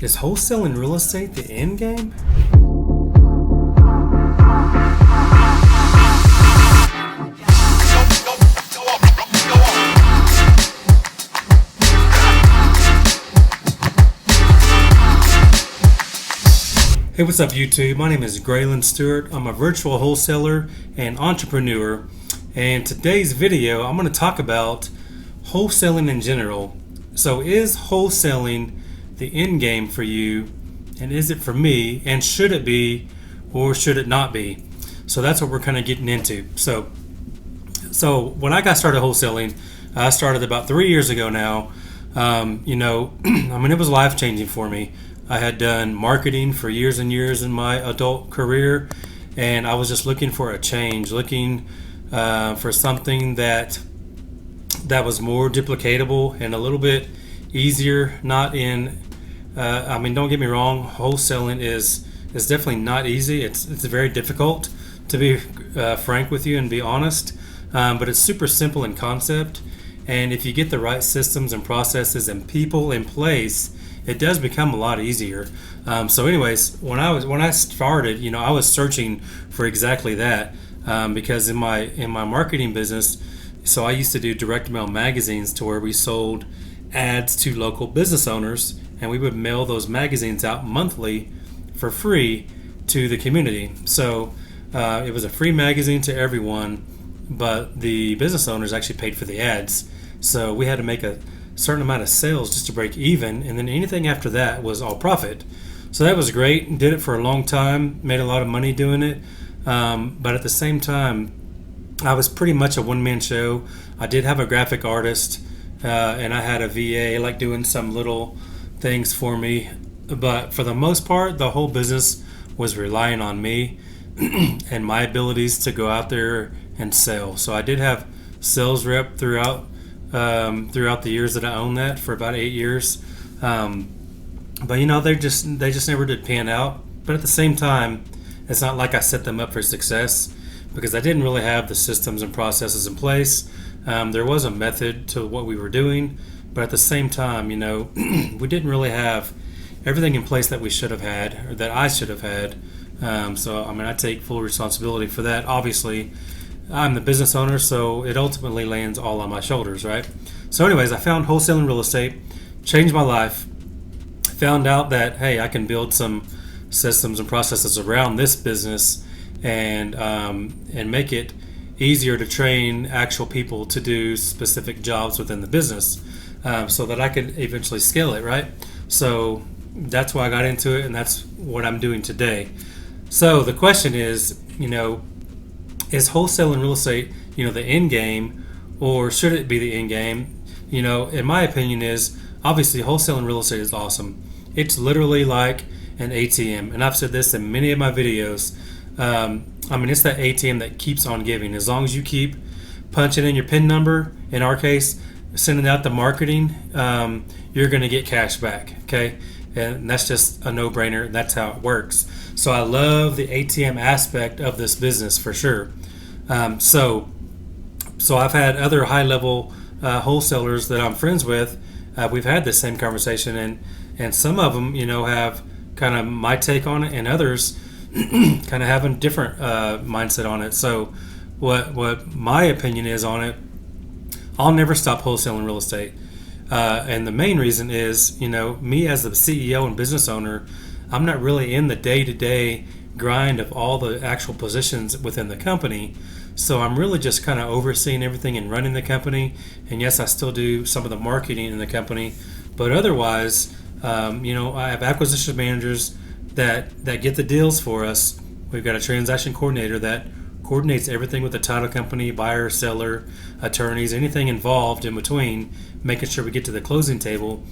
Is wholesaling real estate the end game? Hey, what's up YouTube? My name is Graylan Stewart. I'm a virtual wholesaler and entrepreneur. And today's video, I'm going to talk about wholesaling in general. So is wholesaling the end game for you? And is it for me? And should it be or should it not be? So that's what we're kind of getting into. So when I got started wholesaling, I started about 3 years ago now. I mean, it was life changing for me. I had done marketing for years and years in my adult career, and I was just looking for a change, looking for something that was more duplicatable and a little bit easier. Not in, don't get me wrong, wholesaling is definitely not easy. It's very difficult, to be frank with you and be honest, but it's super simple in concept. And if you get the right systems and processes and people in place, it does become a lot easier. So anyways, when I started, I was searching for exactly that, because in my marketing business, so I used to do direct mail magazines to where we sold ads to local business owners, and we would mail those magazines out monthly for free to the community. So it was a free magazine to everyone, but the business owners actually paid for the ads. So we had to make a certain amount of sales just to break even, and then anything after that was all profit. So that was great. Did it for a long time, made a lot of money doing it, but at the same time I was pretty much a one-man show. I did have a graphic artist, and I had a VA like doing some little things for me, but for the most part the whole business was relying on me and my abilities to go out there and sell. So I did have sales rep throughout the years that I owned that, for about 8 years, but they just never did pan out. But at the same time, it's not like I set them up for success, because I didn't really have the systems and processes in place. There was a method to what we were doing, but at the same time, we didn't really have everything in place that we should have had, or that I should have had. I take full responsibility for that. Obviously, I'm the business owner, so it ultimately lands all on my shoulders, right? So anyways, I found wholesaling real estate, changed my life, found out that, hey, I can build some systems and processes around this business and make it easier to train actual people to do specific jobs within the business, so that I could eventually scale it, right? So that's why I got into it, and that's what I'm doing today. So the question is, is wholesaling real estate, the end game, or should it be the end game? In my opinion is, obviously wholesaling real estate is awesome. It's literally like an ATM, and I've said this in many of my videos. It's that ATM that keeps on giving. As long as you keep punching in your PIN number, in our case, sending out the marketing, you're going to get cash back, okay? And that's just a no-brainer, and that's how it works. So I love the ATM aspect of this business for sure. So I've had other high-level wholesalers that I'm friends with. We've had this same conversation, and some of them, have kind of my take on it, and others kind of have a different mindset on it. So what my opinion is on it, I'll never stop wholesaling real estate. And the main reason is, me as the CEO and business owner, I'm not really in the day-to-day grind of all the actual positions within the company. So I'm really just kind of overseeing everything and running the company. And yes, I still do some of the marketing in the company, but otherwise, I have acquisition managers that get the deals for us. We've got a transaction coordinator that coordinates everything with the title company, buyer, seller, attorneys, anything involved in between, making sure we get to the closing table.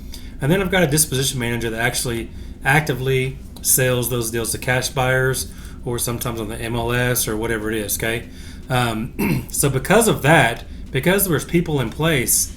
And then I've got a disposition manager that actually actively sells those deals to cash buyers, or sometimes on the MLS or whatever it is, okay? So because of that, because there's people in place,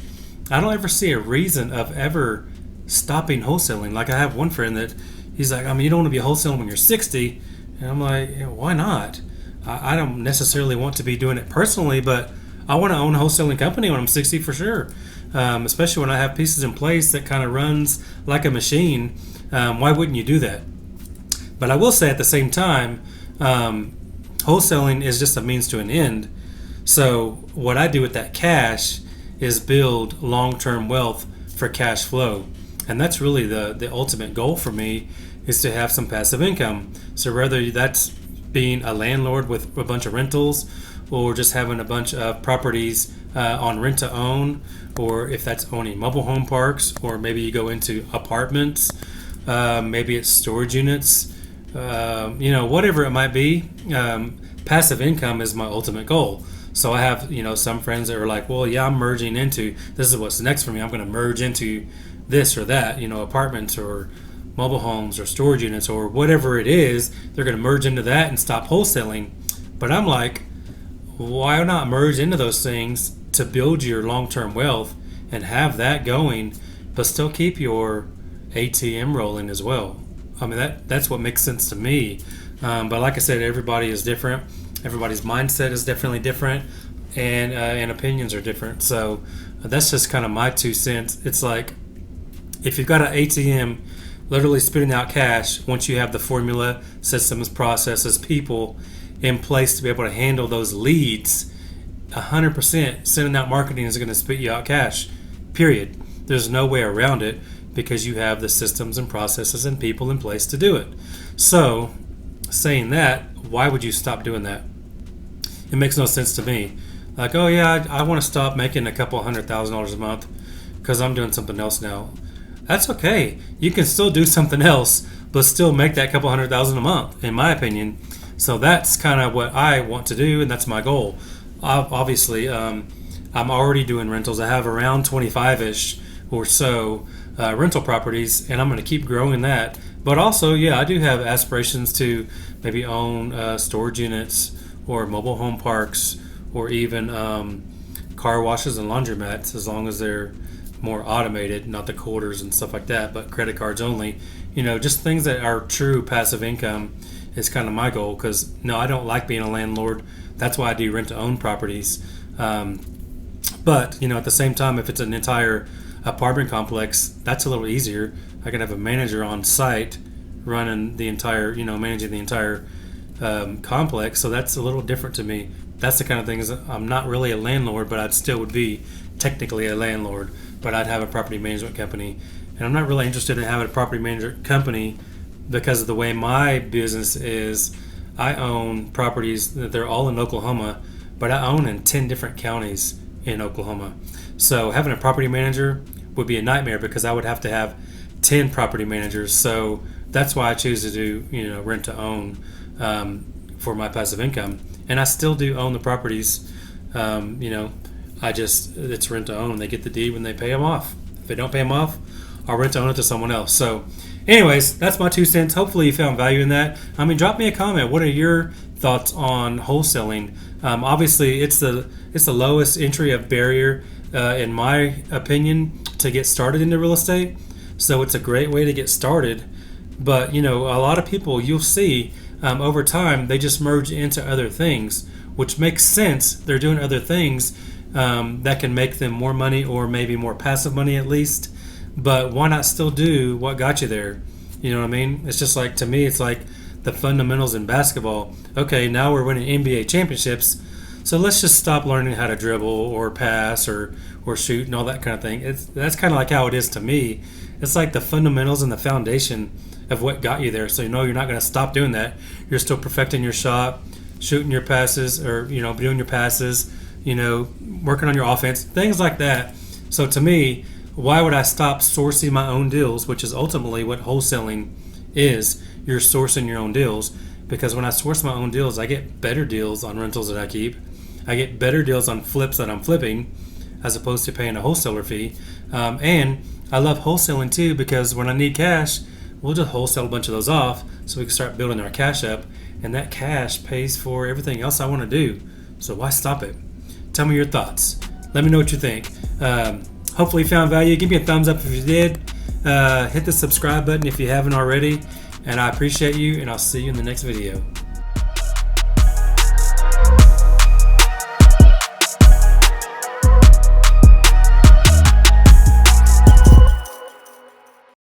I don't ever see a reason of ever stopping wholesaling. Like, I have one friend that he's like, you don't want to be wholesaling when you're 60. And I'm like, why not? I don't necessarily want to be doing it personally, but I want to own a wholesaling company when I'm 60 for sure. Especially when I have pieces in place that kind of runs like a machine. Why wouldn't you do that? But I will say at the same time, wholesaling is just a means to an end. So what I do with that cash is build long-term wealth for cash flow. And that's really the ultimate goal for me, is to have some passive income. So whether that's being a landlord with a bunch of rentals, or just having a bunch of properties on rent to own, or if that's owning mobile home parks, or maybe you go into apartments, maybe it's storage units, whatever it might be, passive income is my ultimate goal. So I have, some friends that are like, well, yeah, I'm merging into, this is what's next for me. I'm going to merge into this or that, apartments or mobile homes or storage units or whatever it is. They're going to merge into that and stop wholesaling. But I'm like, why not merge into those things to build your long-term wealth and have that going, but still keep your ATM rolling as well? I mean, that's what makes sense to me. But like I said, everybody is different. Everybody's mindset is definitely different, and opinions are different. So that's just kind of my 2 cents. It's like, if you've got an ATM literally spitting out cash, once you have the formula, systems, processes, people in place to be able to handle those leads, 100% sending out marketing is going to spit you out cash, period. There's no way around it, because you have the systems and processes and people in place to do it. So saying that, why would you stop doing that? It makes no sense to me. Like, oh yeah, I want to stop making a couple $100,000 a month because I'm doing something else now. That's okay. You can still do something else, but still make that couple $100,000 a month, in my opinion. So that's kind of what I want to do, and that's my goal. Obviously, I'm already doing rentals. I have around 25-ish or so rental properties, and I'm going to keep growing that. But also, yeah, I do have aspirations to maybe own storage units or mobile home parks, or even car washes and laundromats, as long as they're more automated, not the quarters and stuff like that, but credit cards only. Just things that are true passive income is kind of my goal, because no, I don't like being a landlord. That's why I do rent to own properties. But at the same time, if it's an entire apartment complex, that's a little easier. I can have a manager on site running the entire, managing the entire complex. So that's a little different to me. That's the kind of things. I'm not really a landlord, but I still would be technically a landlord, but I'd have a property management company. And I'm not really interested in having a property management company because of the way my business is. I own properties that they're all in Oklahoma, but I own in 10 different counties in Oklahoma. So having a property manager would be a nightmare, because I would have to have 10 property managers. So that's why I choose to do, rent to own for my passive income. And I still do own the properties. It's rent to own. They get the deed when they pay them off. If they don't pay them off, I'll rent to own it to someone else. So anyways, that's my 2 cents. Hopefully you found value in that. Drop me a comment. What are your thoughts on wholesaling? Obviously, it's the lowest entry of barrier, in my opinion, to get started into real estate. So it's a great way to get started. But, a lot of people, you'll see over time, they just merge into other things, which makes sense. They're doing other things that can make them more money, or maybe more passive money at least. But why not still do what got you there? You know what I mean? It's just like, to me, it's like the fundamentals in basketball. Okay, now we're winning NBA championships, so let's just stop learning how to dribble or pass or shoot and all that kind of thing. That's kind of like how it is to me. It's like the fundamentals and the foundation of what got you there. So you're not going to stop doing that. You're still perfecting your shot, shooting your passes, or doing your passes, working on your offense, things like that. So to me, why would I stop sourcing my own deals, which is ultimately what wholesaling is? You're sourcing your own deals, because when I source my own deals, I get better deals on rentals that I keep. I get better deals on flips that I'm flipping, as opposed to paying a wholesaler fee. And I love wholesaling too, because when I need cash, we'll just wholesale a bunch of those off so we can start building our cash up, and that cash pays for everything else I want to do. So why stop it? Tell me your thoughts. Let me know what you think. Hopefully you found value. Give me a thumbs up if you did. Hit the subscribe button if you haven't already. And I appreciate you, and I'll see you in the next video.